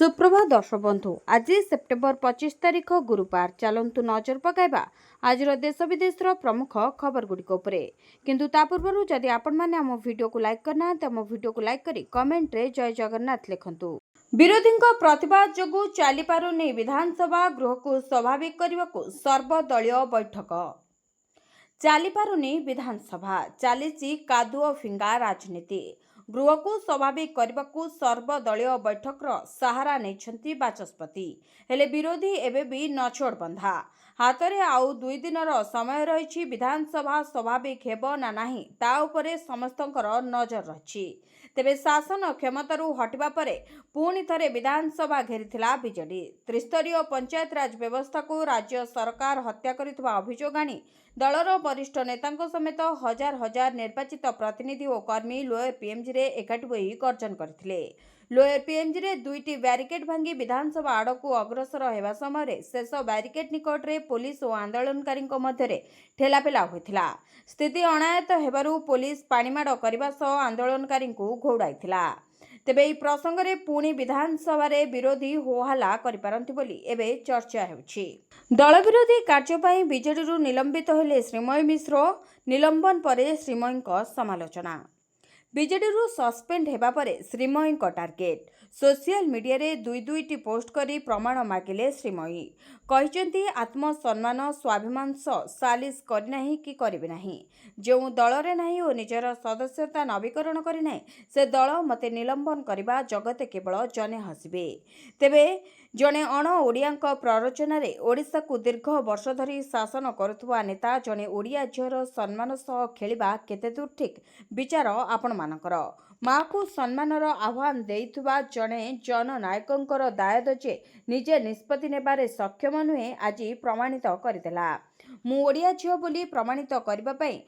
सुप्रभात दर्शक बंधु आज सेप्टेम्बर 25 तारिख गुरुवार चलतु नजर पकाइबा आज देश विदेश प्रमुख खबर गुड़िक किंतु ता पूर्व जदि आपण मैंने आम वीडियो को लाइक करना आम वीडियो को लाइक करी कमेंट रे जय जगन्नाथ लिखंतु। विरोधी प्रतिवाद जोगु चली पारुनी विधानसभा गृह को स्वाभाविक करने को सर्वदलीय बैठक चली पारुनी विधानसभा चली कादुओ फिंगा राजनीति गृह को स्वाभाविक करने को सर्वदलीय बैठक सहारा नहीं बाचस्पति हेले विरोधी एवं भी नछोड़ बंधा हाथ में आउ 2 दिन समय रही विधानसभा स्वाभाविक हेब ना नहीं ता उपरे समस्तंकर नजर रही तेबे शासन क्षमतारू हटिबा परे पुणी थरे विधानसभा घेरिथिला बीजेडी त्रिस्तरीय पंचायत राज व्यवस्था को राज्य सरकार हत्या करितबा अभियोग आनी दलर वरिष्ठ नेतांको समेत हजार हजार निर्वाचित प्रतिनिधि और कर्मी लोयर पीएमजी रे एकाठी होई गर्जन करथिले। लोयर पीएमजी रे 2टी बैरिकेड भांगी विधानसभा आड़ को अग्रसर हेबा समय शेष बैरिकेड निकट रे पुलिस और आंदोलनकारी मध्य ठेलापेला होइथिला। स्थिति अणायत हेबारु पुलिस पाणीमाड़ करबा सह आंदोलनकारी घोड़ाइथिला। तेबे ई प्रसंग रे पुणी विधानसभा रे विरोधी होहल्ला करिपारंती बोली एबे चर्चा हेउछि। दल विरोधी कार्य पई बीजेडी रु निलंबित हेले श्रीमयी मिश्र निलंबन परे श्रीमयी समालोचना बीजेडी रु सस्पेंड हेबा परे श्रीमयी टार्गेट सोशल मीडिया रे दुईटी पोस्ट करी प्रमाण मागिले श्रीमयी कहिसेंती आत्मसम्मान स्वाभिमान सालिस करनाही कि करिवे नाही जो दल रे नाही ओ निजर सदस्यता नवीकरण करि नाही से दल मते निलंबन करबा जगते केवल जने हसिबे। तेबे जने अण ओडियांक प्ररोचन रे ओडिशा को दीर्घ वर्ष धरी शासन करुथुवा नेता जने ओडिया झीर सम्मान सह खेलिबा केते दूर ठीक विचार आपण मानकर माँ को सम्मानर आह्वान देइथुवा जने जननायकंकर दायद जे निजे निष्पत्ति नेबारे सक्षम नुहे आज प्रमाणित करदेला। मु ओडिया झील बोली प्रमाणित करबा पई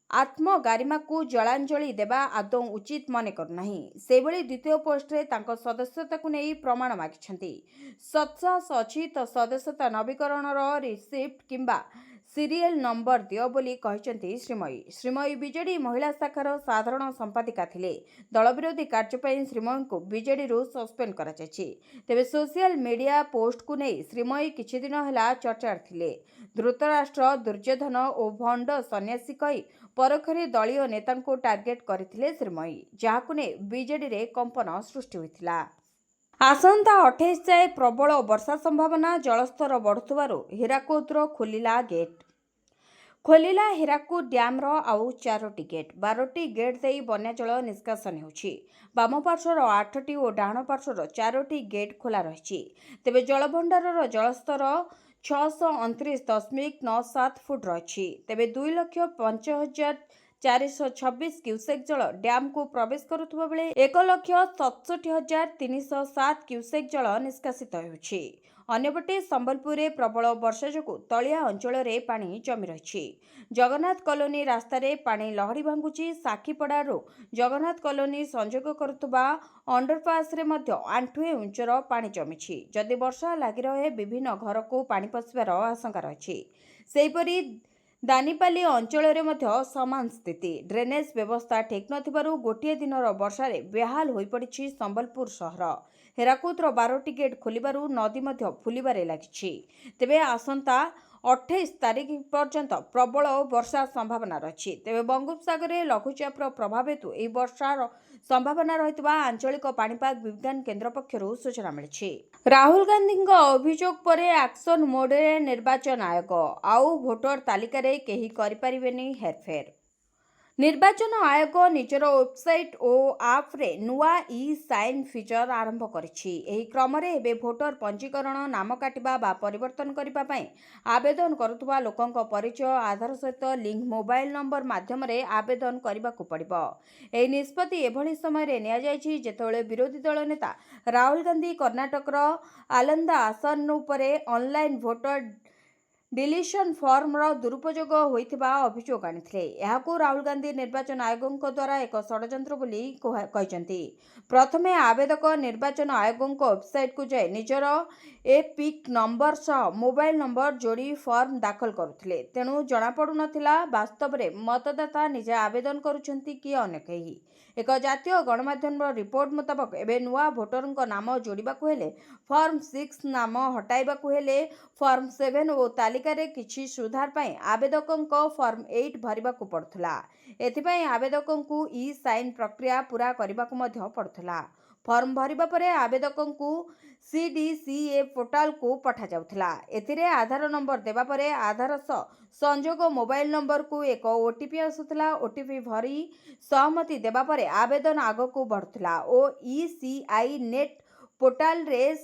आत्मगारिमा को जलांजलि देबा आदौ उचित मने करनाही सेभଳି द्वितीय पोस्ट रे तांको सदस्यता को नहीं प्रमाण मागिछंती। सत्सास अछि तो सदस्यता नवीकरणर रिसिप्ट किंबा सीरियल नंबर दियो बोली कहिसेंती श्रीमयी। श्रीमयी बीजेडी महिला शाखार साधारण संपादिका थिले। दल विरोधी कार्य पई श्रीमयी को बीजेडी रु सस्पेंड करा जायछि। तेबे सोशल मीडिया पोस्ट को नहीं श्रीमयी किछि दिन हला चर्चार थिले। धृतराष्ट्र दुर्योधन और भंड सन्यासी कही परखरी दलीय नेता को टार्गेट करथिले श्रीमयी जहाकु ने बीजेडी रे कंपन सृष्टि होइथिला। आसंता 28 जाए प्रबल वर्षा संभावना जलस्तर बढ़ुथबारु हीराकुदर खोलिला हीराकुद डैम आउ 4टी गेट 12टी गेट देई बन्या जल निष्कासन होछि। बाम पार्श्वर 8टी और डाहाण पार्श्वर 4टी गेट खोला रहिछि। तेबे जलभंडारर जलस्तर 629.97 फुट रही। तेबे 2,05,426 क्यूसेक जल डैम को प्रवेश करुवा बेले 1,67,307 क्यूसेक जल निष्कासित होछि। अन्यपटे संबलपुर में प्रबल वर्षा जो तलिया अंचल में पानी जमी रही। जगन्नाथ कॉलोनी रास्तार पानी लहड़ी भांगुची। साखीपड़ारू जगन्नाथ कॉलोनी संजोग करुवा अंडरपास रे मध्य आंठुए उंचर पानी जमी। जदि वर्षा लगी रहे विभिन्न घर को पानी पशिबार आशंका रही। सेहीपरि दानीपाली अंचल में समान स्थिति ड्रेनेज व्यवस्था ठीक नथिबारु गोटे दिनर वर्षा बेहाल हो पड़ी संबलपुर सहर। हीराकुदर 12टी गेट खोलिबारु नदी मध्य फुलिबारे लागिछि। तेबे आसंता 28 तारिख पर्यंत प्रबल वर्षा संभावना रही। तेबे बंगोपसागर में लघुचापर प्रभाव हेतु यह वर्षार संभावना रहितबा आंचलिक पाणीपाग विज्ञान केन्द्र पक्षरु सूचना मिली। राहुल गांधी अभियोग पर एक्शन मोड रे निर्वाचन आयोग आउ भोटर तालिका रे केही करि परिबेनी हेरफेर। निर्वाचन आयोग निजर वेबसाइट और आप रे नुआ ई साइन फीचर आरंभ करिछि। एही क्रम रे एबे भोटर पंजीकरण नाम काटिबा बा परिवर्तन करिबा पई आवेदन करुथबा लोकंक परिचय आधार सहित लिंक मोबाइल नंबर माध्यम रे आवेदन करिबाकू पड़िबो। एही निष्पत्ति एभली समय रे निया जायछि जेतेबेले विरोधी दल नेता राहुल गांधी कर्नाटकर आलंदा आसन उपरे ऑनलाइन भोटर डिलीशन फॉर्म दुरुपयोग होइथिबा अभियोग आनिथिले। एहाकू राहुल गांधी निर्वाचन आयोग द्वारा एक षड्यंत्र बोली कहिसेंती। प्रथमे आवेदक निर्वाचन आयोग वेबसाइट को जाए निजर एपिक नंबर सह मोबाइल नंबर जोड़ी फॉर्म दाखल करुथिले। तेणु जना पडु नथिला वास्तव में मतदाता निजे आवेदन करुछंती कि अन्य केही। एक जातीय गणमाध्यम रिपोर्ट मुताबक एबे नुआ भोटरଙ୍କ नाम जोड़िबाकु हेले फॉर्म 6 नाम हटाइबाकु हेले फॉर्म 7 ओ तालिकार किछि सुधार पई आवेदकଙ୍କ फॉर्म 8 भरिबाकु पड़थला। एथिपई आवेदकଙ୍କୁ ई साइन प्रक्रिया पूरा करबाकु मध्य पड़थला। फॉर्म भरिबा परे आवेदकଙ୍କୁ सीडीसीए पोर्टाल को पठा जाउथला। एथिरे आधार नंबर देबा परे आधार सह संजोग मोबाइल नंबर को एक ओटीपी आसुथला। ओटीपी भरी सहमति देबा परे आवेदन आगको बढ़थला ओ ईसीआई नेट पोर्टाल रे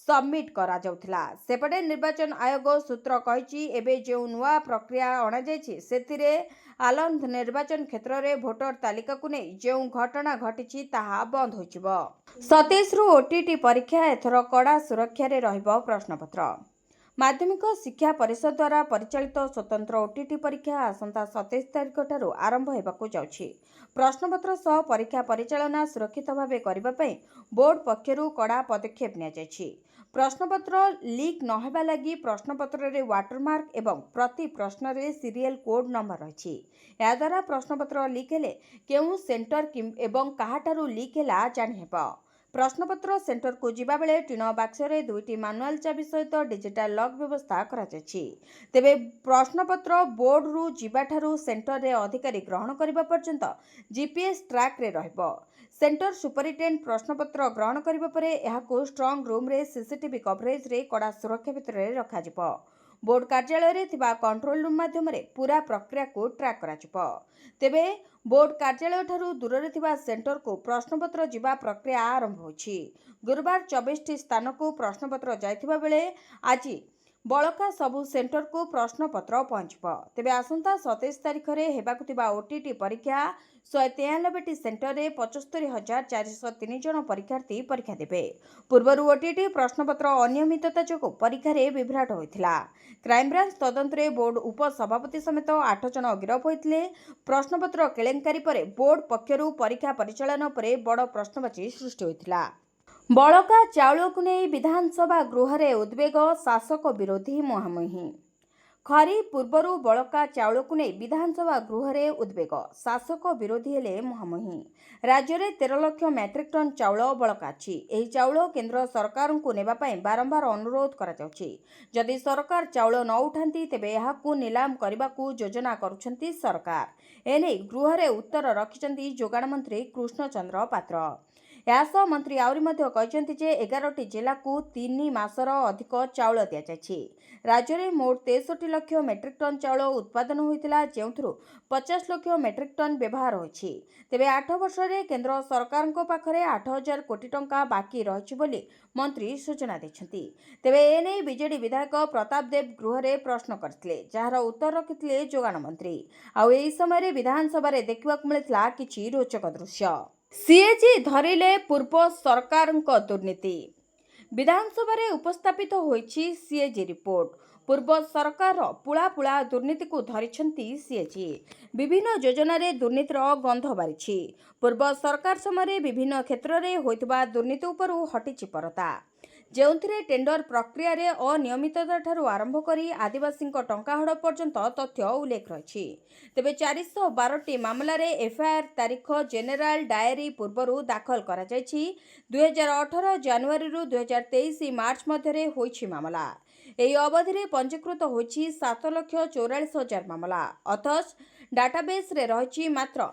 सबमिट करा जाउथला। सेपटे निर्वाचन आयोग सूत्र कहिछि एबे जे नुआ प्रक्रिया अणा जायछि सेतिरे आलंध निर्वाचन क्षेत्र में भोटर तालिका को नहीं जो घटना घटी ताहा बंद हो 27 रु ओटीटी परीक्षा एथर कड़ा सुरक्षा रे रहिबो प्रश्नपत्र। माध्यमिक शिक्षा परिषद द्वारा परिचालित स्वतंत्र ओटीटी परीक्षा आसंता 27 तारिख ठारू आरंभ हेबाकु जाउछि। प्रश्नपत्र सह परीक्षा परिचालना सुरक्षित भाव करबा पई बोर्ड पक्षरु कड़ा पदक्षेप निया जायछि। प्रश्नपत्र लीक न हेबा लागि प्रश्नपत्र रे वाटरमार्क एवं प्रति प्रश्न रे सीरियल कोड नंबर रही। या द्वारा प्रश्नपत्र लीक हेले केउ सेंटर एवं काहाटारू लीक हेला जानि हेबो। प्रश्नपत्र सेंटर को जिबा बेले टीन बाक्सरे 2टी मैनुअल चाबी सहित डिजिटल लॉक व्यवस्था करा जायछि। तेबे प्रश्नपत्र बोर्ड रु जिबा ठारू सेंटर रे अधिकारी ग्रहण करबा पर्यंत जीपीएस ट्रैक रे रहबो। सेंटर सुपरिटेंडेंट प्रश्नपत्र ग्रहण करबा परे एहाको स्ट्रांग रूम रे सीसीटीवी कवरेज रे कड़ा सुरक्षा भितर रे रखा जिवो। बोर्ड कार्यालय रे थिबा कंट्रोल रूम माध्यम रे पूरा प्रक्रिया को ट्रैक करा जिवो। तेबे बोर्ड कार्यालय ठारू दूर रे थिबा सेंटर को प्रश्नपत्र जिबा प्रक्रिया आरंभ होछि। गुरुवार 24 टी स्थान को प्रश्नपत्र जायथिबा बेले आज बळका सबु सेंटर को प्रश्नपत्र पहुंचब। तेबे आसंता 27 तारिख रे हेबाकु थिबा ओटीटी परीक्षा 193 सेंटर रे 75,403 जन परीक्षार्थी परीक्षा देबे। पूर्वरु ओटीटी प्रश्नपत्र अनियमितता जोगु परीक्षा रे विभ्राट होइथिला। क्राइम ब्रांच तदंत रे बोर्ड उपसभापति समेत 8 जन गिरफ होइथिले। प्रश्नपत्र केलेंकारी परे बोर्ड पक्षरु परीक्षा परिचालन परे बड़ प्रश्नवाची सृष्टि होइथिला। बळका चाउल को नहीं विधानसभा गृह रे उद्वेग शासक विरोधी मुहांमुही। खरी पूर्वरु बळका चाउल को नहीं विधानसभा गृह रे उद्वेग शासक विरोधी हेले मुहांमुही। राज्य में 13 लाख मैट्रिक टन चाउल बळका अछि। एही चाउल केंद्र सरकार को नेबा पई बारंबार अनुरोध करा जाउछि। जदि सरकार चाउल न उठांती तेबे एहाकू नीलाम करबाकू योजना करूछंती सरकार। एने गृह रे उत्तर रखिछंती जोगाण मंत्री कृष्णचंद्र पात्र। यासह मंत्री आउरी मध्य कहते जे 11टी जिला को 3 मासर अधिक चाउल दि जायछि। राज्य में मोट 63 लाख मेट्रिक टन चाउल उत्पादन होइतिला जेउथुरु 50 लाख मेट्रिक टन व्यवहार होइछि। तेबे 8 वर्ष रे केंद्र सरकार को पाखरे 8,000 कोटी टंका बाकी रहिछि बोली मंत्री सूचना दैछंती। तेबे एने बीजेडी विधायक प्रताप देव गृह रे प्रश्न करथिले जहार उत्तर रखिथिले जोगाण मंत्री। आ एही समय विधानसभा रे देखिबाकू मिलिथिला किछि रोचक दृश्य। सीएजी धरिले पूर्व सरकार दुर्नीति। विधानसभा रे उपस्थापित होइछि सीएजी रिपोर्ट। पूर्व सरकार पुला पुला दुर्नीति को धरिछंती सीएजी। विभिन्न योजना रे दुर्नीतिर गंध बारिछि। पूर्व सरकार समय विभिन्न क्षेत्र रे होइतबा दुर्नीति उपरु हटिछि परता। जेउथिरे टेंडर प्रक्रिया रे अनियमितता ठारू आरंभ करी आदिवासी टंका हड़ पर्यंत तथ्य उल्लेख रही। तेबे 412टी मामला रे एफआईआर तारीख जेनेराल डायरी पूर्वरु दाखल करा जायछि। 2018 जनवरी रु 2023 मार्च मध्य रे होइछि मामला। एही अवधि रे पंजीकृत होइछि 7,44,000 मामला। अथच डाटाबेस रे रहिछि मात्र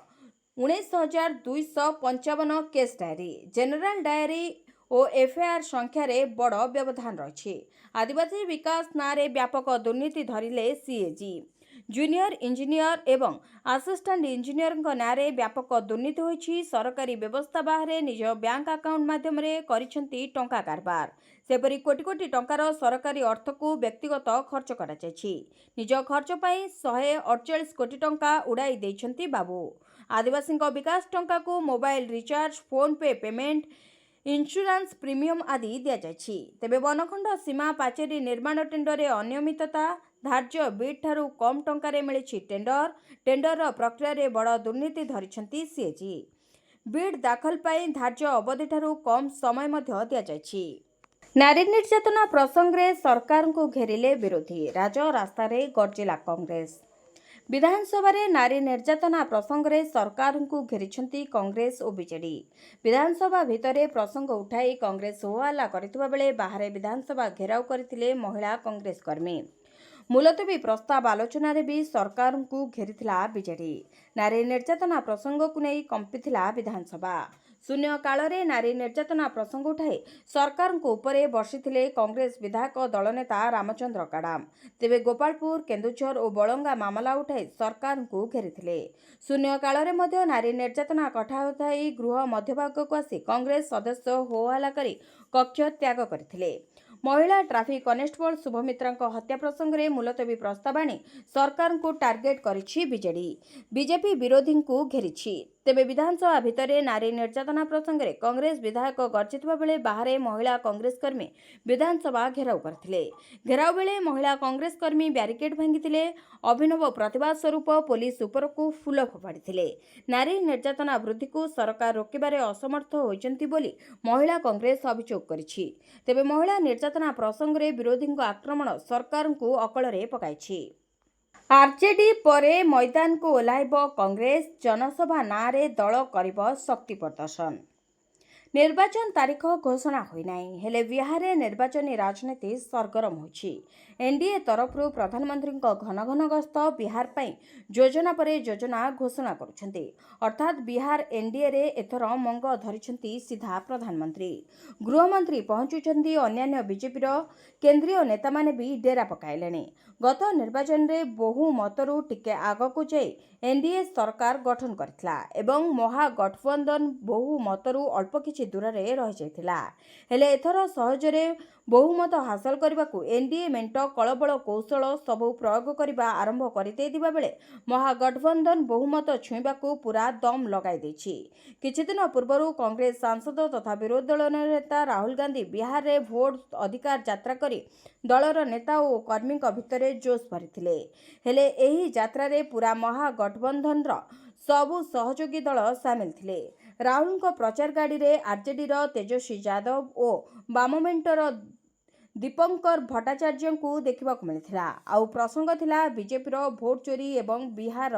19,255 केस डायरी। जेनेराल डायरी और एफआईआर संख्या रे बड़ व्यवधान रही। आदिवासी विकास नारे व्यापक दुर्नीति धरिले सीएजी। जूनियर इंजीनियर एवं असिस्टेंट इंजीनियर नारे व्यापक दुर्नीति होइछि। सरकारी व्यवस्था बाहर निज बैंक अकाउंट माध्यम रे करिसेंती टंका कारबार। सेपरि कोटी कोटी टंकार सरकारी अर्थ को व्यक्तिगत खर्च करा जायछि। निज खर्च पई 148 कोटी टंका उड़ाई दैछंती बाबू। आदिवासी विकास टंका को मोबाइल रिचार्ज, फोन पे पेमेंट, इंश्योरेंस प्रीमियम आदि दि जायछि। तेबे वनखंड सीमा पाचेरी निर्माण टेंडर अनियमितता, धार्य बिड ठारू कम टंका रे मिलिछि टेंडर। टेंडर प्रक्रिया रे बड़ दुर्नीति धरिछंती सीएजी। बिड दाखल पाई धार्य अवधि ठारू कम समय मध्य दि जायछि। नारी निर्यातना प्रसंग रे सरकार को घेरिले विरोधी। राज रास्ता रे गर्जिला कांग्रेस। विधानसभा नारी निर्यातना प्रसंग में सरकार को घेरी कांग्रेस और बीजेडी। विधानसभा भितर प्रसंग उठाई कांग्रेस होहल्ला करथिबा बेले बाहर विधानसभा घेराव करथिले महिला कांग्रेस कर्मी। मुलतवी प्रस्ताव आलोचन भी सरकार को घेरी बीजेडी। नारी निर्यातना प्रसंग को नहीं कंपिथिला विधानसभा। शून्य काल रे नारी निर्यातना प्रसंग उठाई सरकार को उपरे बर्षिथिले कांग्रेस विधायक दल नेता रामचंद्र काडाम। तेबे गोपालपुर, केन्दुझर और बलंगा मामला उठाई सरकार को घेरी। शून्य काल रे मध्य नारी निर्यातना कथा उठाई गृह मध्यभाग को आसी कांग्रेस सदस्य होहल्ला करी कक्ष त्याग करथिले। महिला ट्राफिक कनेस्टेबल शुभमित्रा हत्या प्रसंग में मुलतवी प्रस्ताव आनी सरकार को टार्गेट करिछि बीजेडी। बीजेपी विरोधी को घेरी। तेबे विधानसभा भितर नारी निर्यातना प्रसंग में कांग्रेस विधायक गर्जिथिबा बेले बाहर महिला कांग्रेस कर्मी विधानसभा घेराव करथिले। घेराव बेले महिला कांग्रेस कर्मी ब्यारिकेड भांगिथिले। अभिनव प्रतिवाद स्वरूप पुलिस उपरकू फूल फोपाड़िथिले। नारी निर्यातना वृद्धि को सरकार रोकिबारे असमर्थ होइचंती बोली महिला कांग्रेस अभियोग करिछि। तेबे महिला निर्यातना प्रसंग में विरोधी आक्रमण सरकार को अकल पकाइछि। आरजेडी परे मैदान को ओह्लाइब कांग्रेस। जनसभा नारे दल करिब शक्ति प्रदर्शन। निर्वाचन तारीख घोषणा होइनाई हेले बिहार निर्वाचन राजनीति सरगरम होछि। एनडीए तरफ प्रधानमंत्री घन घन गस्त बिहार पर योजना पर योजना घोषणा करुछंती। अर्थात बिहार एनडीए रे एथर मंग धरिछंती सीधा प्रधानमंत्री। गृहमंत्री पहुंचुछंती। अन्यान्य बीजेपी केंद्रीय नेता माने भी डेरा पकाइलेनी। गत निर्वाचन रे बहुमतरू टिके आगकू जाई एनडीए सरकार गठन करथिला एवं महागठबंधन बहुमतरू अल्प किछि दूर रे रहि जायथिला। हेले एथर सहजरे बहुमत हासिल करबाकू एनडीए मेंट कलबल कौशल सबु प्रयोग करबा आरंभ करते दिबा बेले महागठबंधन बहुमत छुईबाकू पूरा दम लगाई देछि। किछि दिन पूर्व कांग्रेस सांसद तथा विरोधी दल नेता राहुल गांधी बिहार रे भोट अधिकार यात्रा करी दलर नेता और कर्मी भितर जोश भरिथिले। हेले एही यात्रा रे पूरा महागठबंधन सबु सहयोगी दल सामिल थिले। राहुल प्रचार गाड़ी रे आरजेडी तेजस्वी यादव और बाममेंटर दीपंकर भट्टाचार्य को देखा मिलता। आउ प्रसंग थिला बीजेपी भोट चोरी एवं बिहार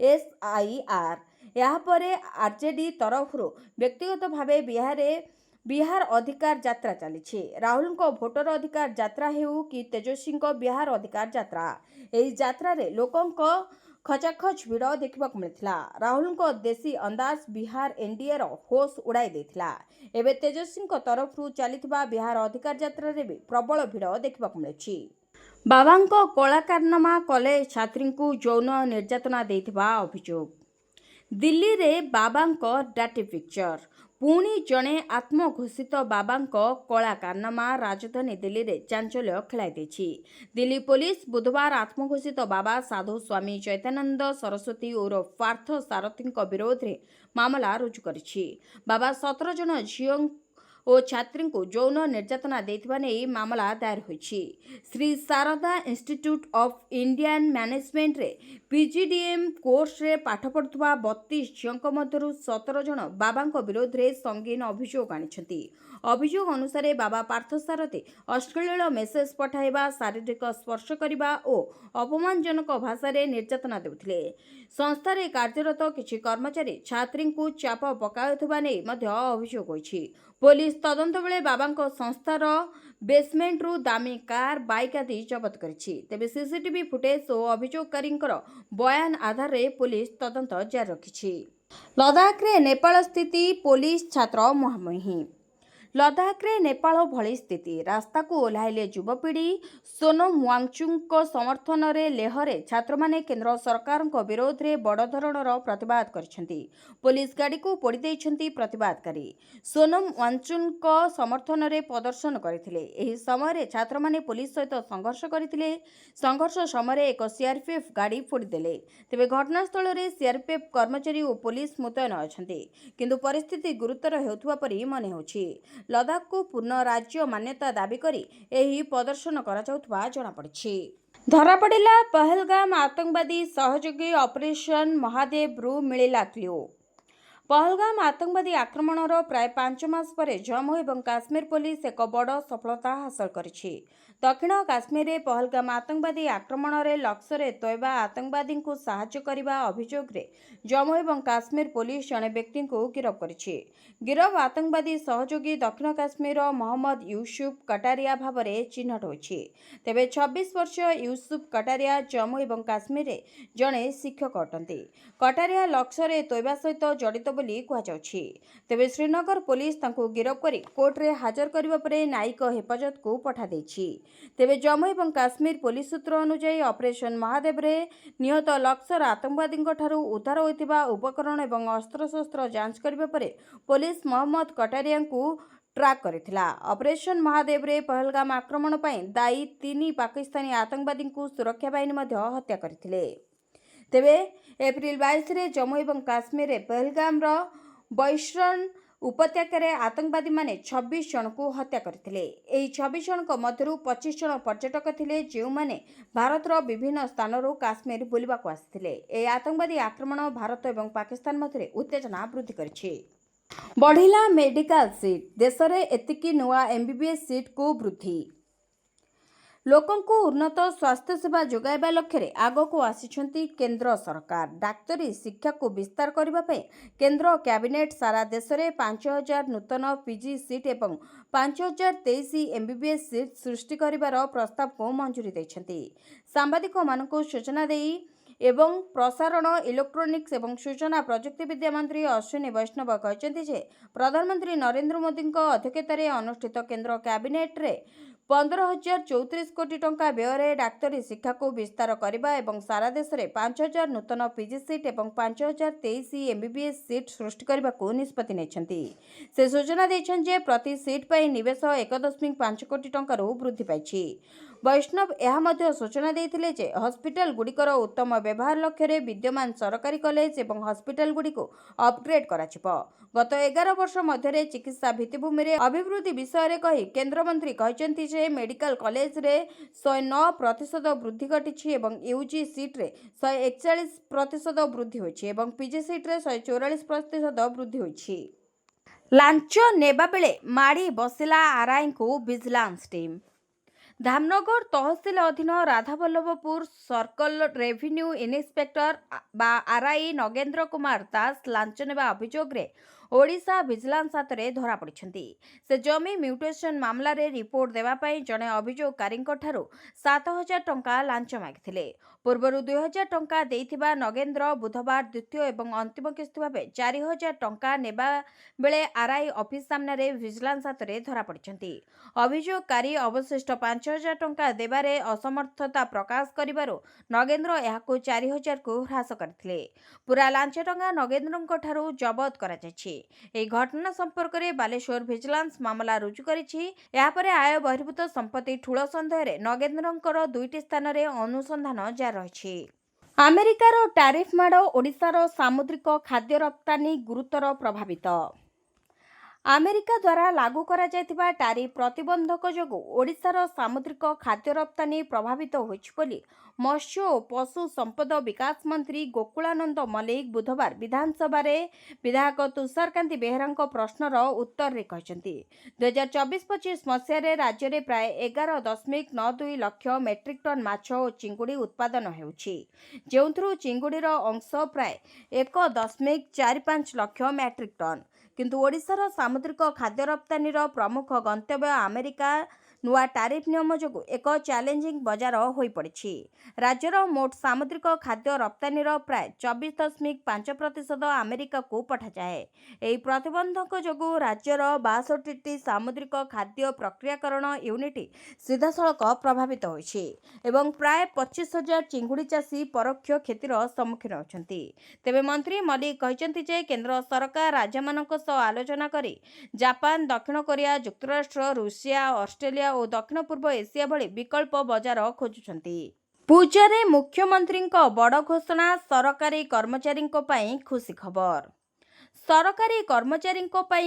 एसआईआर। यापर आरजेडी तरफ व्यक्तिगत भावे बिहार अधिकार यात्रा चली। राहुल भोटर अधिकार यात्रा हेउ कि तेजस्वी बिहार अधिकार यात्रा, एही यात्रा रे लोकंक खचाखच भिड़ देखा मिलता। राहुल देशी अंदाज बिहार एनडीए होश उड़ाई देथिला। एबे तेजस्वी तरफ चलीथिबा बिहार अधिकार यात्रा रे भी प्रबल भिड़ देखा मिलुछि। बाबांको कलाकारनामा कले छात्री को यौन निर्यातना देथिबा अभियोग। दिल्ली रे बाबांको डाटी पिक्चर। पुणी जणे आत्मघोषित बाबांको कलाकारनामा राजधानी दिल्ली रे चांचल्य खेलाई देछि। दिल्ली पुलिस बुधवार आत्मघोषित बाबा साधु स्वामी चैतन्यानंद सरस्वती और पार्थ सारथी विरोध में मामला रुजु करिछि। बाबा 17 जन झियो और छात्री को यौन निर्यातना देथिबा नेई मामला दायर होइछि। Shri Sharada institute of Indian management रे पीजीडीएम कोर्स रे पाठ पढ़ुवा 32 झियों मध्यरु 17 जन बाबांक विरोध रे संगीन अभियोग आनिछंती। अभियोग अनुसार बाबा पार्थ सारथी अश्लील मेसेज पठाइबा, शारीरिक स्पर्श करने और अपमानजनक भाषा रे निर्यातना देउथिले। संस्था रे कार्यरत किछि कर्मचारी छात्री को चाप पकाउथबा नै मध्य अभियोग होइछि। पुलिस तदंत बेले बाबांक संस्थार बेसमेंट रु दामी कार, बाइक आदि जबत करिछि। तेबे सीसीटीवी फुटेज और अभियोगकारी बयान आधार रे पुलिस तदंत जारी रखिछि। लद्दाख रे नेपाल स्थिति पुलिस छात्र मुहांमुही। लद्दाख रे नेपाल भली स्थिति। रास्ता को ओह्लाइले युवपीढ़ी। सोनम वांगचुक समर्थन रे लेह रे छात्र माने केंद्र सरकार विरोध रे बड़ धरणर प्रतिवाद करछंती। पुलिस गाड़ी को पोड़ी देइछंती प्रतिवादकारी। सोनम वांगचुक समर्थन रे प्रदर्शन करथिले। एही समय रे छात्र माने पुलिस सहित संघर्ष करथिले। संघर्ष समय एक सीआरपीएफ गाड़ी फोड़ी देले। तेबे घटनास्थल रे सीआरपीएफ कर्मचारी और पुलिस मुतयन अछंती, किंतु परिस्थिति गुरुतर हेउथुवा परि मने होछि। लद्दाख को पूर्ण राज्य मान्यता दाबी करी एही प्रदर्शन करा जाउथबा जणा पड़िछि। धरा पड़िला पहलगाम आतंकवादी सहयोगी ऑपरेशन महादेव रु मिलिला क्ल्यू। ପହଲଗାମ ଆତଙ୍କବାଦୀ ଆକ୍ରମଣର ପ୍ରାୟ 5 ମାସ ପରେ ଜମ୍ମୁ ଏବଂ କାଶ୍ମୀର ପୋଲିସ ଏକ ବଡ଼ ସଫଳତା ହାସଲ କରିଛି। ଦକ୍ଷିଣ କାଶ୍ମୀରରେ ପହଲଗାମ ଆତଙ୍କବାଦୀ ଆକ୍ରମଣରେ ଲସ୍କରେ ତୋଏବା ଆତଙ୍କବାଦୀଙ୍କୁ ସାହାଯ୍ୟ କରିବା ଅଭିଯୋଗରେ ଜମ୍ମୁ ଏବଂ କାଶ୍ମୀର ପୋଲିସ ଜଣେ ବ୍ୟକ୍ତିଙ୍କୁ ଗିରଫ କରିଛି। ଗିରଫ ଆତଙ୍କବାଦୀ ସହଯୋଗୀ ଦକ୍ଷିଣ କାଶ୍ମୀରର ମହମ୍ମଦ ୟୁସୁଫ କଟାରିଆ ଭାବରେ ଚିହ୍ନଟ ହୋଇଛି। ତେବେ 26 ବର୍ଷୀୟ ୟୁସୁଫ କଟାରିଆ ଜମ୍ମୁ ଏବଂ କାଶ୍ମୀରରେ ଜଣେ ଶିକ୍ଷକ ଅଟନ୍ତି। କଟାରିଆ ଲସ୍କରେ ତୋଏବା ସହିତ ଜଡ଼ିତ ବୋଲି କୁହାଯାଉଛି। ତେବେ ଶ୍ରୀନଗର ପୋଲିସ ତାଙ୍କୁ ଗିରଫ କରି କୋର୍ଟରେ ହାଜର କରିବା ପରେ ନ୍ୟାୟିକ ହେଫାଜତକୁ ପଠାଯାଇଛି। ତେବେ ଜମ୍ମୁ ଏବଂ କାଶ୍ମୀର ପୋଲିସ ସୂତ୍ର ଅନୁଯାୟୀ ଅପରେସନ ମହାଦେବରେ ନିହତ ଲସ୍କର ଆତଙ୍କବାଦୀଙ୍କଠାରୁ ଉଦ୍ଧାର ହୋଇଥିବା ଉପକରଣ ଏବଂ ଅସ୍ତ୍ରଶସ୍ତ୍ର ଯାଞ୍ଚ କରିବା ପରେ ପୋଲିସ ମହମ୍ମଦ କଟାରିଆଙ୍କୁ ଟ୍ରାକ୍ କରିଥିଲା। ଅପରେସନ ମହାଦେବରେ ପହଲଗାମ ଆକ୍ରମଣ ପାଇଁ ଦାୟୀ 3 ପାକିସ୍ତାନୀ ଆତଙ୍କବାଦୀଙ୍କୁ ସୁରକ୍ଷା ବାହିନୀ ମଧ୍ୟ ହତ୍ୟା କରିଥିଲେ। ତେବେ ଏପ୍ରିଲ 22ରେ ଜମ୍ମୁ ଏବଂ କାଶ୍ମୀରରେ ପହଲଗାମର ବୈଶରଣ ଉପତ୍ୟକାରେ ଆତଙ୍କବାଦୀମାନେ 26 ଜଣଙ୍କୁ ହତ୍ୟା କରିଥିଲେ। ଏହି 26 ଜଣଙ୍କ ମଧ୍ୟରୁ 25 ଜଣ ପର୍ଯ୍ୟଟକ ଥିଲେ ଯେଉଁମାନେ ଭାରତର ବିଭିନ୍ନ ସ୍ଥାନରୁ କାଶ୍ମୀର ବୁଲିବାକୁ ଆସିଥିଲେ। ଏହି ଆତଙ୍କବାଦୀ ଆକ୍ରମଣ ଭାରତ ଏବଂ ପାକିସ୍ତାନ ମଧ୍ୟରେ ଉତ୍ତେଜନା ବୃଦ୍ଧି କରିଛି। ବଢ଼ିଲା ମେଡିକାଲ ସିଟ୍, ଦେଶରେ ଏତିକି ନୂଆ MBBS ସିଟ୍କୁ ବୃଦ୍ଧି। ଲୋକଙ୍କୁ ଉନ୍ନତ ସ୍ୱାସ୍ଥ୍ୟସେବା ଯୋଗାଇବା ଲକ୍ଷ୍ୟରେ ଆଗକୁ ଆସିଛନ୍ତି କେନ୍ଦ୍ର ସରକାର। ଡାକ୍ତରୀ ଶିକ୍ଷାକୁ ବିସ୍ତାର କରିବା ପାଇଁ କେନ୍ଦ୍ର କ୍ୟାବିନେଟ୍ ସାରା ଦେଶରେ 5,000 ନୂତନ PG ସିଟ୍ ଏବଂ 5,023 MBBS ସିଟ୍ ସୃଷ୍ଟି କରିବାର ପ୍ରସ୍ତାବକୁ ମଞ୍ଜୁରି ଦେଇଛନ୍ତି। ସାମ୍ବାଦିକମାନଙ୍କୁ ସୂଚନା ଦେଇ ଏବଂ ପ୍ରସାରଣ, ଇଲେକ୍ଟ୍ରୋନିକ୍ସ ଏବଂ ସୂଚନା ପ୍ରଯୁକ୍ତିବିଦ୍ୟା ମନ୍ତ୍ରୀ ଅଶ୍ୱିନୀ ବୈଷ୍ଣବ କହିଛନ୍ତି ଯେ ପ୍ରଧାନମନ୍ତ୍ରୀ ନରେନ୍ଦ୍ର ମୋଦିଙ୍କ ଅଧ୍ୟକ୍ଷତାରେ ଅନୁଷ୍ଠିତ କେନ୍ଦ୍ର କ୍ୟାବିନେଟ୍ରେ 15,034 କୋଟି ଟଙ୍କା ବ୍ୟୟରେ ଡାକ୍ତରୀ ଶିକ୍ଷାକୁ ବିସ୍ତାର କରିବା ଏବଂ ସାରା ଦେଶରେ 5,000 ନୂତନ PG ସିଟ୍ ଏବଂ 5,023 MBBS ସିଟ୍ ସୃଷ୍ଟି କରିବାକୁ ନିଷ୍ପତ୍ତି ନେଇଛନ୍ତି। ସେ ସୂଚନା ଦେଇଛନ୍ତି ଯେ ପ୍ରତି ସିଟ୍ ପାଇଁ ନିବେଶ 1.5 କୋଟି ଟଙ୍କାରୁ ବୃଦ୍ଧି ପାଇଛି। ବୈଷ୍ଣବ ଏହା ମଧ୍ୟ ସୂଚନା ଦେଇଥିଲେ ଯେ ହସ୍ପିଟାଲଗୁଡ଼ିକର ଉତ୍ତମ ବ୍ୟବହାର ଲକ୍ଷ୍ୟରେ ବିଦ୍ୟମାନ ସରକାରୀ କଲେଜ ଏବଂ ହସ୍ପିଟାଲଗୁଡ଼ିକୁ ଅପଗ୍ରେଡ୍ କରାଯିବ। ଗତ 11 ବର୍ଷ ମଧ୍ୟରେ ଚିକିତ୍ସା ଭିତ୍ତିଭୂମିରେ ଅଭିବୃଦ୍ଧି ବିଷୟରେ କହି କେନ୍ଦ୍ରମନ୍ତ୍ରୀ କହିଛନ୍ତି ଯେ ମେଡିକାଲ କଲେଜରେ 109% ବୃଦ୍ଧି ଘଟିଛି ଏବଂ UG ସିଟ୍ରେ 141% ବୃଦ୍ଧି ହୋଇଛି ଏବଂ PG ସିଟ୍ରେ 144% ବୃଦ୍ଧି ହୋଇଛି। ଲାଞ୍ଚ ନେବା ବେଳେ ମାଡ଼ି ବସିଲା RIଙ୍କୁ ଭିଜିଲାନ୍ସ ଟିମ୍। ଧାମନଗର ତହସିଲ ଅଧୀନ Radhaballavpur circle revenue inspector RI Nagendra Kumar Das ଲାଞ୍ଚ ନେବା ଅଭିଯୋଗରେ ଓଡ଼ିଶା ଭିଜିଲାନ୍ସ ହାତରେ ଧରାପଡ଼ିଛନ୍ତି। ସେ ଜମି ମ୍ୟୁଟେସନ ମାମଲାରେ ରିପୋର୍ଟ ଦେବା ପାଇଁ ଜଣେ ଅଭିଯୋଗକାରୀଙ୍କଠାରୁ 7,000 ଟଙ୍କା ଲାଞ୍ଚ ମାଗିଥିଲେ। ପୂର୍ବରୁ 2,000 ଟଙ୍କା ଦେଇଥିବା ନଗେନ୍ଦ୍ର ବୁଧବାର ଦ୍ୱିତୀୟ ଏବଂ ଅନ୍ତିମ କିସ୍ତି ଭାବେ 4,000 ଟଙ୍କା ନେବା ବେଳେ RI ଅଫିସ ସାମ୍ନାରେ ଭିଜିଲାନ୍ସ ହାତରେ ଧରାପଡ଼ିଛନ୍ତି। ଅଭିଯୋଗକାରୀ ଅବଶିଷ୍ଟ 5,000 ଟଙ୍କା ଦେବାରେ ଅସମର୍ଥତା ପ୍ରକାଶ କରିବାରୁ ନଗେନ୍ଦ୍ର ଏହାକୁ 4,000କୁ ହ୍ରାସ କରିଥିଲେ। ପୂରା ଲାଞ୍ଚ ଟଙ୍କା ନଗେନ୍ଦ୍ରଙ୍କଠାରୁ ଜବତ କରାଯାଇଛି। ଏହି ଘଟଣା ସମ୍ପର୍କରେ ବାଲେଶ୍ୱର ଭିଜିଲାନ୍ସ ମାମଲା ରୁଜୁ କରିଛି। ଏହାପରେ ଆୟ ବହିର୍ଭୂତ ସମ୍ପତ୍ତି ଠୁଳ ସନ୍ଦେହରେ ନଗେନ୍ଦ୍ରଙ୍କର 2ଟି ସ୍ଥାନରେ ଅନୁସନ୍ଧାନ ଜାରି ରହିଛି। ଆମେରିକାର ଟାରିଫ୍ ମାଡ଼ ଓଡ଼ିଶାର ସାମୁଦ୍ରିକ ଖାଦ୍ୟ ରପ୍ତାନି ଗୁରୁତର ପ୍ରଭାବିତ। ଆମେରିକା ଦ୍ୱାରା ଲାଗୁ କରାଯାଇଥିବା ଟାରିଫ୍ ପ୍ରତିବନ୍ଧକ ଯୋଗୁଁ ଓଡ଼ିଶାର ସାମୁଦ୍ରିକ ଖାଦ୍ୟ ରପ୍ତାନି ପ୍ରଭାବିତ ହୋଇଛି ବୋଲି ମତ୍ସ୍ୟ ଓ ପଶୁ ସମ୍ପଦ ବିକାଶ ମନ୍ତ୍ରୀ ଗୋକୁଳାନନ୍ଦ ମଲ୍ଲିକ ବୁଧବାର ବିଧାନସଭାରେ ବିଧାୟକ ତୁଷାରକାନ୍ତି ବେହେରାଙ୍କ ପ୍ରଶ୍ନର ଉତ୍ତରରେ କହିଛନ୍ତି। 2024-25 ମସିହାରେ ରାଜ୍ୟରେ ପ୍ରାୟ 11.92 ଲକ୍ଷ ମେଟ୍ରିକ୍ ଟନ୍ ମାଛ ଓ ଚିଙ୍ଗୁଡ଼ି ଉତ୍ପାଦନ ହେଉଛି, ଯେଉଁଥିରୁ ଚିଙ୍ଗୁଡ଼ିର ଅଂଶ ପ୍ରାୟ 1.45 ଲକ୍ଷ ମେଟ୍ରିକ୍ ଟନ୍। କିନ୍ତୁ ଓଡ଼ିଶାର ସାମୁଦ୍ରିକ ଖାଦ୍ୟ ରପ୍ତାନିର ପ୍ରମୁଖ ଗନ୍ତବ୍ୟ ଆମେରିକା ନୂଆ ଟାରିଫ୍ ନିୟମ ଯୋଗୁଁ ଏକ ଚ୍ୟାଲେଞ୍ଜିଂ ବଜାର ହୋଇପଡ଼ିଛି। ରାଜ୍ୟର ମୋଟ ସାମୁଦ୍ରିକ ଖାଦ୍ୟ ରପ୍ତାନିର ପ୍ରାୟ 24.5% ଆମେରିକାକୁ ପଠାଯାଏ। ଏହି ପ୍ରତିବନ୍ଧକ ଯୋଗୁଁ ରାଜ୍ୟର 62ଟି ସାମୁଦ୍ରିକ ଖାଦ୍ୟ ପ୍ରକ୍ରିୟାକରଣ ୟୁନିଟ୍ ସିଧାସଳଖ ପ୍ରଭାବିତ ହୋଇଛି ଏବଂ ପ୍ରାୟ 25,000 ଚିଙ୍ଗୁଡ଼ି ଚାଷୀ ପରୋକ୍ଷ କ୍ଷତିର ସମ୍ମୁଖୀନ ହେଉଛନ୍ତି। ତେବେ ମନ୍ତ୍ରୀ ମଲ୍ଲିକ କହିଛନ୍ତି ଯେ କେନ୍ଦ୍ର ସରକାର ରାଜ୍ୟମାନଙ୍କ ସହ ଆଲୋଚନା କରି ଜାପାନ, ଦକ୍ଷିଣ କୋରିଆ, ଯୁକ୍ତରାଷ୍ଟ୍ର, ରୁଷିଆ, ଅଷ୍ଟ୍ରେଲିଆ ଓ ଦକ୍ଷିଣ ପୂର୍ବ ଏସିଆ ଭଳି ବିକଳ୍ପ ବଜାର ଖୋଜୁଛନ୍ତି। ପୂଜାରେ ମୁଖ୍ୟମନ୍ତ୍ରୀଙ୍କ ବଡ଼ ଘୋଷଣା, ସରକାରୀ କର୍ମଚାରୀଙ୍କ ପାଇଁ ଖୁସି ଖବର। सरकारी कर्मचारी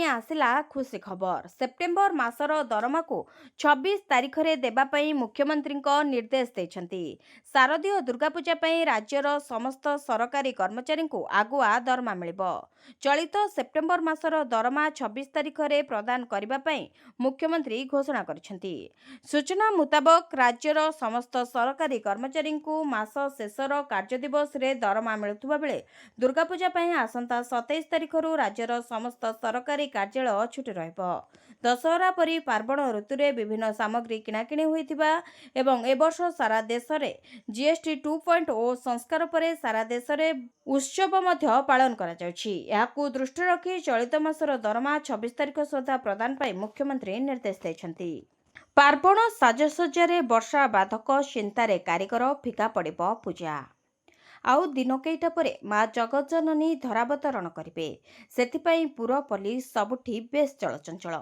आसिला खुशी खबर। सेप्टेम्बर मासर दरमा को 26 तारीख रे देबा पई मुख्यमंत्री निर्देश देछंती। शारदीय दुर्गा पूजा पई राज्यर समस्त सरकारी कर्मचारी को आगुआ दरमा मिलिबो। चलित सेप्टेम्बर मासर दरमा 26 तारीख रे प्रदान करिबा पई मुख्यमंत्री घोषणा करिसेंती। सूचना मुताबक राज्यर समस्त सरकारी कर्मचारी को मास शेषर कार्य दिवस रे दरमा मिलुथुबा बेले दुर्गा पूजा पई आसंता 27 तारीख राज्यर समस्त सरकारी कार्यालय छुटी रहिबो। दशहरा परी पार्वण ऋतु रे विभिन्न सामग्री किणाकिणी होइथिबा एवं ए वर्ष सारा देश रे जीएसटी 2.0 संस्कार परे सारा देश रे उत्सव मध्य पालन करा जाउछि। याकू दृष्टि रखी चलित मासर दरमा 26 तारीख सुधा प्रदान पई मुख्यमंत्री निर्देश दैछंती। पार्वण साजसज्जारे वर्षा बाधक चिंतारे कारीगर फिका पड़िबो पूजा। आउ दिन केइटा परे माँ जगज्जननी धरावतरण करिवे। सेथिपाई पुरपल्ली सबुठी बेस चलचंचल,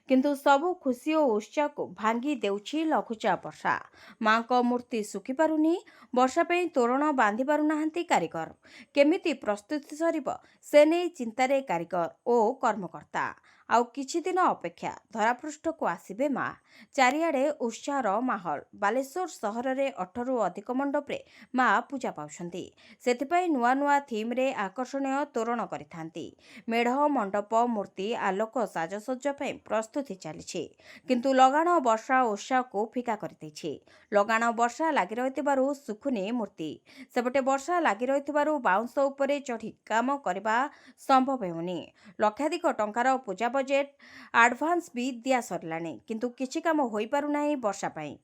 किंतु सबु खुशी और उत्साह को भांगी देउछि लघुचाप वर्षा। माँ को मूर्ति सुखी पारुनी, वर्षा पे तोरण बांधि पारु नाहांती कारीगर। केमिति प्रस्तुति सरिब से नै चिंतारे कारीगर ओ कर्मकर्ता। आउ किछि दिन अपेक्षा धरापृष्ठ को आसिबे माँ। चारिआडे उत्साहर माहौल। बालेश्वर सहर रे 18 रु अधिक मंडप रे माँ पूजा पाउछंती। सेथिपाई नुआ नुआ थीम रे आकर्षणीय तोरण करिथांती। मेढ़ मंडप मूर्ति आलोक साजसज्जा पई प्रस्तुति चलीछि, किंतु लगाण वर्षा उत्साह को फिका करदैछि। लगाण वर्षा लागि रहितबारु सुखुनी मूर्ति। सेपटे वर्षा लागि रहितबारु बाउंस उपरे चढ़ी काम करबा संभव हेउनी। लक्षाधिक टंकार पूजा बजेट एडवांस भी दिया सरलानी, किंतु किछि काम होई पारु नाही वर्षा पई।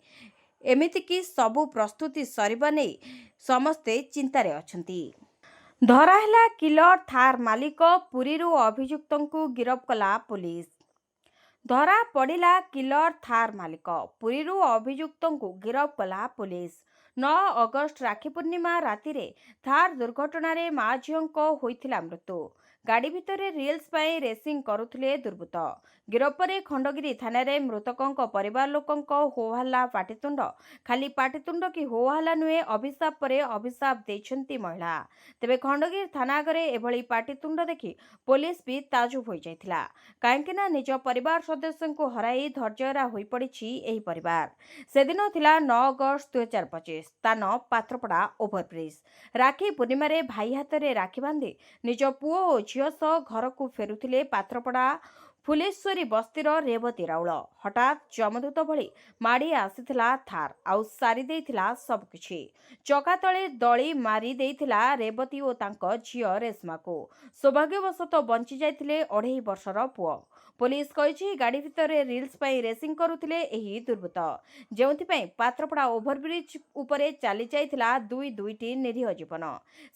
एमितिकी सबु प्रस्तुति सरिबा नै समस्ते चिंतारे अछंती। धराहेला किलर थार मालिक। पुरीरू अभियुक्तंकु गिरफ कला पुलिस। धरा पड़िला किलर थार मालिक। पुरीरू अभियुक्तंकु गिरफ कला पुलिस। 9 अगस्ट राखी पूर्णिमा राति रे थार दुर्घटना रे माँ झीओंको होइथिला मृत्यु। गाड़ी भितरे रिल्स पाई रेसिंग करुथिले दुर्बृत्त। गिरफ परे खंडगिरी थाना रे मृतकों परिवार लोकों होहल्ला पाटितुंड। खाली पाटितुंड कि होहल्ला नुहे, अभिशाप परे अभिशाप देछंती महिला। तेबे खंडगिरी थाना आगरे एभली पाटितुंड देखि पुलिस भी ताजुब होई जाइथिला। काहेकि ना निज परिवार सदस्यों को हराई धैर्यहरा होई पड़िछि एही परिवार। सेदिन थिला 9 अगस्त 2025। स्थान पात्रपड़ा ओभरब्रिज। राखी पूर्णिमा रे भाई हाथ रे राखी बांधि निज पुओ ओ झियो सह घर को फेरुथिले पात्रपड़ा फुलेश्वरी बस्तीर रेवती राउल। हठात जमदूत भली माड़ी आसीथिला थार आउ सारी देइथिला सबकिछि। चका तळे दली मारी देइथिला रेवती ओ तांको झियो रेशमा को। सौभाग्यवशत बंची जाइथिले 2.5 वर्षर पुओ। पुलिस कहिछि गाड़ी भितरे रिल्स पाई रेसिंग करुथिले एही दुर्बृत्त, जेउथिपाई पात्रपड़ा ओभरब्रिज उपरे चाली जाइथिला दुईटी निरीह जीवन।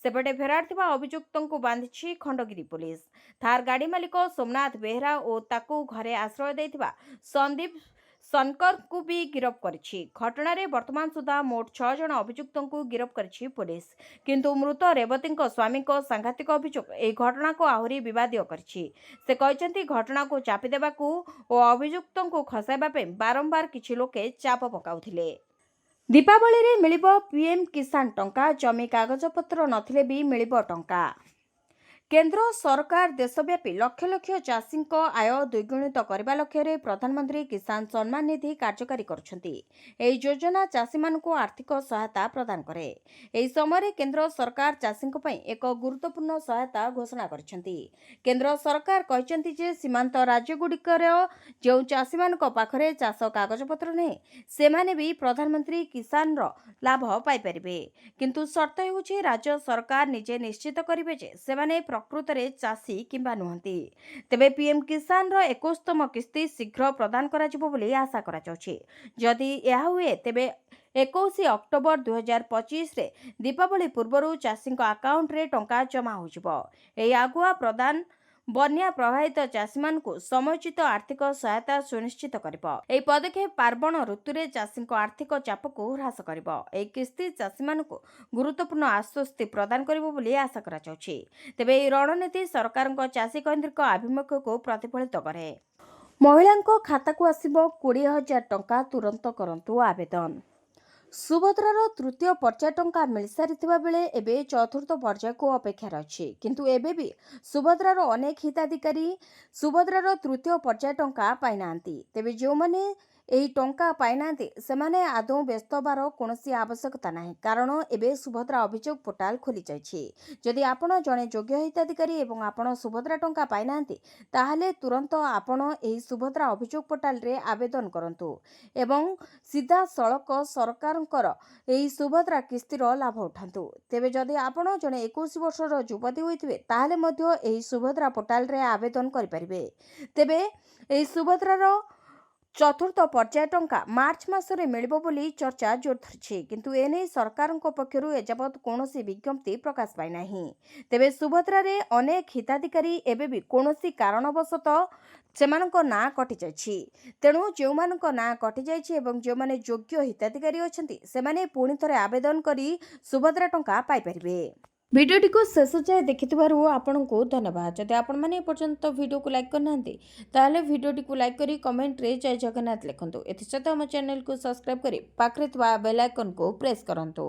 सेपटे फेरार थिबा अभियुक्तंकु बांधिछि खंडगिरी पुलिस। थार गाड़ी मालिक सोमनाथ बेहरा ओ ताकू घरे आश्रय देइथिबा संदीप सनकर को भी गिरफ करिछि। घटना रे वर्तमान सुधा मोट 6 जन अभियुक्तंकु गिरफ करिछि पुलिस, किंतु मृत रेवती स्वामी को सांघातिक अभियोग ए घटना को आहुरी विवादीय करिछि। से कहचंती घटना को चापी देबाकू ओ अभियुक्तंकु खसाइबा पे बारंबार किछि लोके चाप पकाउथिले। दीपावली रे मिलिबो पीएम किसान टंका। जमी कागजपत्र नथिले भी मिलिबो टंका। केंद्र सरकार देशव्यापी लक्ष लक्ष चाषी आय द्विगुणित करने लक्ष्य प्रधानमंत्री किसान सम्मान निधि कार्यकारी करुछंती। एही योजना चाषी मानकु आर्थिक सहायता प्रदान करे। एही समय केंद्र सरकार चाषी एक गुरुत्वपूर्ण सहायता घोषणा करछंती। केंद्र सरकार कहचंती जे सीमांत राज्यगुड़िकर जो चाषी मानक पाखरे चाष कागजपत्र नहीं, सेमाने भी प्रधानमंत्री किसान रो लाभ पाई परिबे, किंतु शर्त हेउछि राज्य सरकार निजे निश्चित करिवे जे सेमाने प्रकृत रे चाषी किंबा नुहंती। तेबे पीएम किसान रो 21तम किस्ती शीघ्र प्रदान करा जिवो बोली आशा करा जाउछि। जदि यह हुए तेबे 21 अक्टोबर 2025 रे दीपावली पूर्वरु चाषी अकाउंट रे टंका जमा हो जिवो। एही आगुआ प्रदान बन्या प्रभावित चाषी मानकु समुचित आर्थिक सहायता सुनिश्चित करिबो। एही पदक्षेप पार्वण ऋतु रे चाषी आर्थिक चाप को ह्रास करिबो। एही किस्ती चाषी मानकु गुरुत्वपूर्ण आश्वस्ति प्रदान करिबो बोली आशा करा जाउछि। तेबे एही रणनीति सरकारक चाषी केंद्रिक अभिमुख्य को प्रतिफलित करे। महिलांक खाता को आसिबो 20,000 टंका। तुरंत करंतु आवेदन। ସୁଭଦ୍ରାର ତୃତୀୟ ପର୍ଯ୍ୟାୟ ଟଙ୍କା ମିଳିସାରିଥିବା ବେଳେ ଏବେ ଚତୁର୍ଥ ପର୍ଯ୍ୟାୟକୁ ଅପେକ୍ଷାରେ ଅଛି। କିନ୍ତୁ ଏବେ ବି ସୁଭଦ୍ରାର ଅନେକ ହିତାଧିକାରୀ ସୁଭଦ୍ରାର ତୃତୀୟ ପର୍ଯ୍ୟାୟ ଟଙ୍କା ପାଇନାହାନ୍ତି। ତେବେ ଯେଉଁମାନେ ଏହି ଟଙ୍କା ପାଇନାହାନ୍ତି ସେମାନେ ଆଦୌ ବ୍ୟସ୍ତ ହେବାର କୌଣସି ଆବଶ୍ୟକତା ନାହିଁ, କାରଣ ଏବେ ସୁଭଦ୍ରା ଅଭିଯୋଗ ପୋର୍ଟାଲ ଖୋଲିଯାଇଛି। ଯଦି ଆପଣ ଜଣେ ଯୋଗ୍ୟ ହିତାଧିକାରୀ ଏବଂ ଆପଣ ସୁଭଦ୍ରା ଟଙ୍କା ପାଇନାହାନ୍ତି ତାହେଲେ ତୁରନ୍ତ ଆପଣ ଏହି ସୁଭଦ୍ରା ଅଭିଯୋଗ ପୋର୍ଟାଲରେ ଆବେଦନ କରନ୍ତୁ ଏବଂ ସିଧାସଳଖ ସରକାରଙ୍କର ଏହି ସୁଭଦ୍ରା କିସ୍ତିର ଲାଭ ଉଠାନ୍ତୁ। ତେବେ ଯଦି ଆପଣ ଜଣେ 21 ବର୍ଷର ଯୁବତୀ ହୋଇଥିବେ ତାହେଲେ ମଧ୍ୟ ଏହି ସୁଭଦ୍ରା ପୋର୍ଟାଲରେ ଆବେଦନ କରିପାରିବେ। ତେବେ ଏହି ସୁଭଦ୍ରାର ଚତୁର୍ଥ ପର୍ଯ୍ୟାୟ ଟଙ୍କା ମାର୍ଚ୍ଚ ମାସରେ ମିଳିବ ବୋଲି ଚର୍ଚ୍ଚା ଜୋର ଧରିଛି। କିନ୍ତୁ ଏନେଇ ସରକାରଙ୍କ ପକ୍ଷରୁ ଏଯାବତ୍ କୌଣସି ବିଜ୍ଞପ୍ତି ପ୍ରକାଶ ପାଇନାହିଁ। ତେବେ ସୁଭଦ୍ରାରେ ଅନେକ ହିତାଧିକାରୀ ଏବେ ବି କୌଣସି କାରଣବଶତଃ ସେମାନଙ୍କ ନାଁ କଟିଯାଇଛି। ତେଣୁ ଯେଉଁମାନଙ୍କ ନାଁ କଟିଯାଇଛି ଏବଂ ଯେଉଁମାନେ ଯୋଗ୍ୟ ହିତାଧିକାରୀ ଅଛନ୍ତି ସେମାନେ ପୁଣି ଥରେ ଆବେଦନ କରି ସୁଭଦ୍ରା ଟଙ୍କା ପାଇପାରିବେ। ଭିଡ଼ିଓଟିକୁ ଶେଷ ଯାଏ ଦେଖିଥିବାରୁ ଆପଣଙ୍କୁ ଧନ୍ୟବାଦ। ଯଦି ଆପଣମାନେ ଏପର୍ଯ୍ୟନ୍ତ ଭିଡ଼ିଓକୁ ଲାଇକ୍ କରିନାହାନ୍ତି ତାହେଲେ ଭିଡ଼ିଓଟିକୁ ଲାଇକ୍ କରି କମେଣ୍ଟରେ ଜୟ ଜଗନ୍ନାଥ ଲେଖନ୍ତୁ। ଏଥିସହିତ ଆମ ଚ୍ୟାନେଲକୁ ସବସ୍କ୍ରାଇବ୍ କରି ପାଖରେ ଥିବା ବେଲ୍ ଆଇକନ୍କୁ ପ୍ରେସ୍ କରନ୍ତୁ।